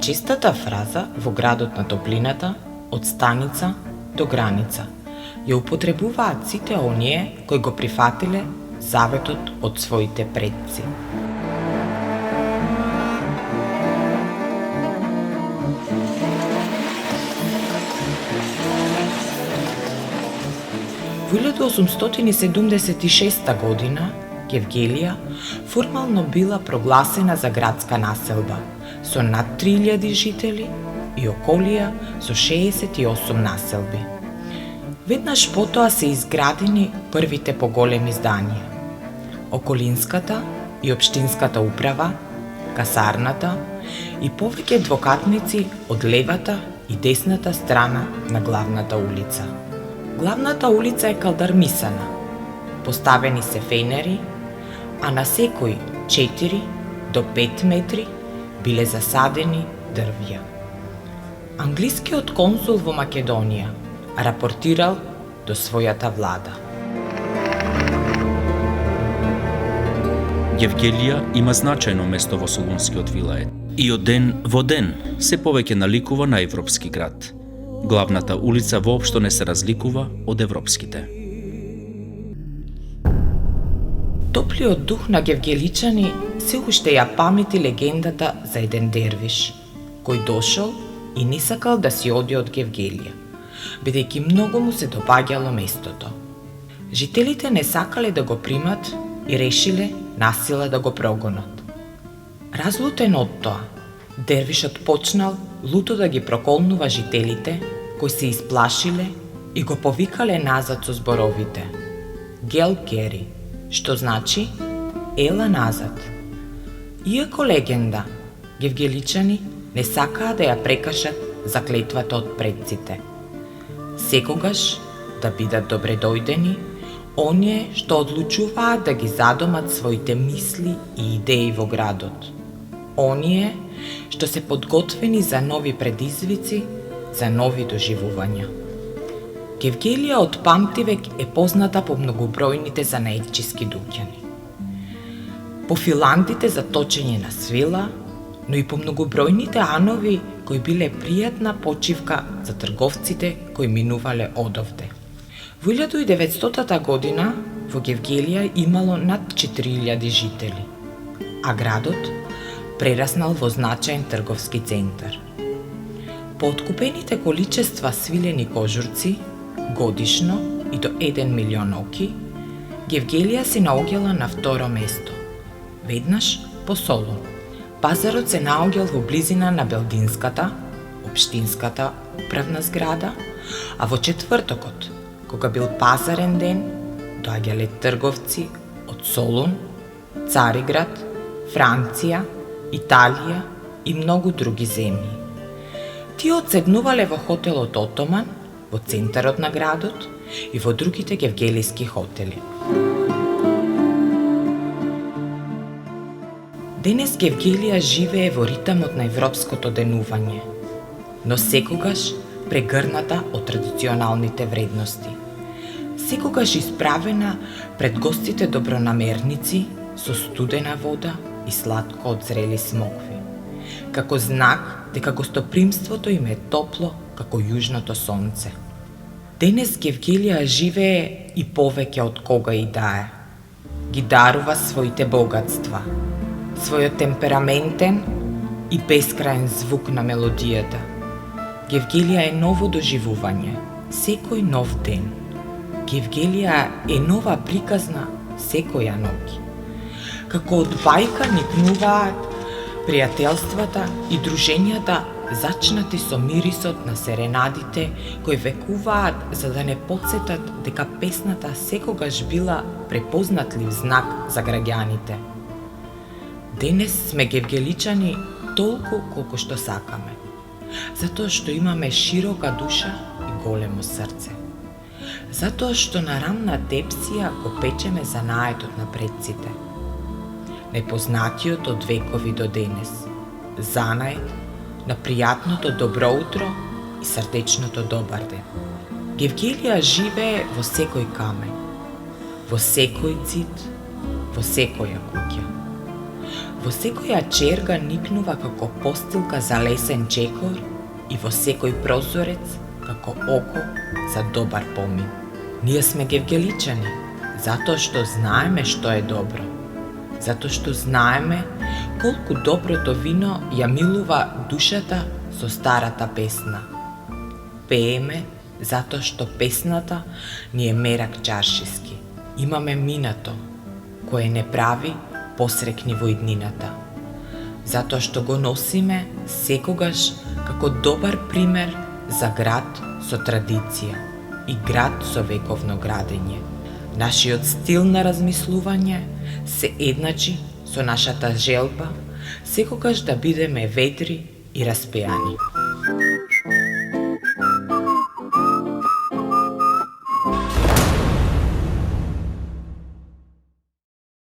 честата фраза во градот на топлината, од станица до граница, ја употребуваат сите оние кои го прифатиле заветот од своите предци. Во 1876 година Гевгелија формално била прогласена за градска населба со над 3000 жители и околија со 68 населби. Веднаш потоа се изградени првите поголеми зданија. Околинската и општинската управа, касарната и повеќе двокатници од левата и десната страна на главната улица. Главната улица е калдармисана, поставени се фенери, а на секои 4 до 5 метри биле засадени дрвја. Англискиот консул во Македонија рапортирал до својата влада. Гевгелија има значајно место во Солунскиот вилает и од ден во ден се повеќе наликува на европски град. Главната улица воопшто не се разликува од европските. Топлиот дух на гевгеличани се уште ја памети легендата за еден дервиш, кој дошол и не сакал да си оди од Гевгелија, бидејќи многу му се допаѓало местото. Жителите не сакале да го примат и решиле насила да го прогонат. Разлутен од тоа, дервишот почнал луто да ги проколнува жителите, кои се исплашиле и го повикале назад со зборовите "Гел Гери", што значи "Ела назад". Иако легенда, гевгеличани не сакаа да ја прекашат заклетвата од предците. Секогаш да бидат добредојдени оние што одлучуваат да ги задомат своите мисли и идеи во градот. Оние што се подготвени за нови предизвици, за нови доживувања. Гевгелија од памтивек е позната по многобројните занаетчиски дуќани. По филандите за точење на свила, но и по многобројните анови кои биле пријатна почивка за трговците кои минувале одовде. Во 1900 година во Гевгелија имало над 4000 жители, а градот прераснал во значаен трговски центар. По откупените количества свилени кожурци, годишно и до 1 милион оки, Гевгелија се наоѓала на второ место, веднаш по Солун. Пазарот се наоѓал во близина на Белдинската, општинската управна зграда, а во четвртокот, кога бил пазарен ден, доаѓале трговци од Солун, Цариград, Франција, Италија и многу други земји. Тие одседнувале во хотелот Отоман, во центарот на градот и во другите гевгелиски хотели. Денес Гевгелија живее во ритмот на европското денување, но секогаш прегрната од традиционалните вредности. Секогаш исправена пред гостите добронамерници со студена вода и сладко од зрели смокви, како знак дека гостопримството им е топло како јужното сонце. Денес Гевгелија живее и повеќе од кога и да е. Ги дарува своите богатства, својот темпераментен и бескраен звук на мелодијата. Гевгелија е ново доживување, секој нов ден. Гевгелија е нова приказна секоја ноќ. Како од бајка никнуваат пријателствата и дружењата зачнати со мирисот на серенадите кои векуваат за да не потсетат дека песната секогаш била препознатлив знак за граѓаните. Денес сме гевгеличани толку колку што сакаме, затоа што имаме широка душа и големо срце. Затоа што на рамна тепсија го печеме занаетот на предците. Непознатиот од векови до денес, занает на пријатното добро утро и срдечното добар ден. Гевгелија живее во секој камен, во секој цид, во секоја куќа. Во секоја черга никнува како постилка за лесен чекор и во секој прозорец како око за добар помин. Ние сме гевгеличани, затоа што знаеме што е добро. Затоа што знаеме колку доброто вино ја милува душата со старата песна. Пееме затоа што песната ни е мерак чаршиски. Имаме минато, кое не прави посрекни во иднината. Затоа што го носиме секогаш како добар пример за град со традиција и град со вековно градење. Нашиот стил на размислување се едначи со нашата желба секогаш да бидеме ведри и распеани.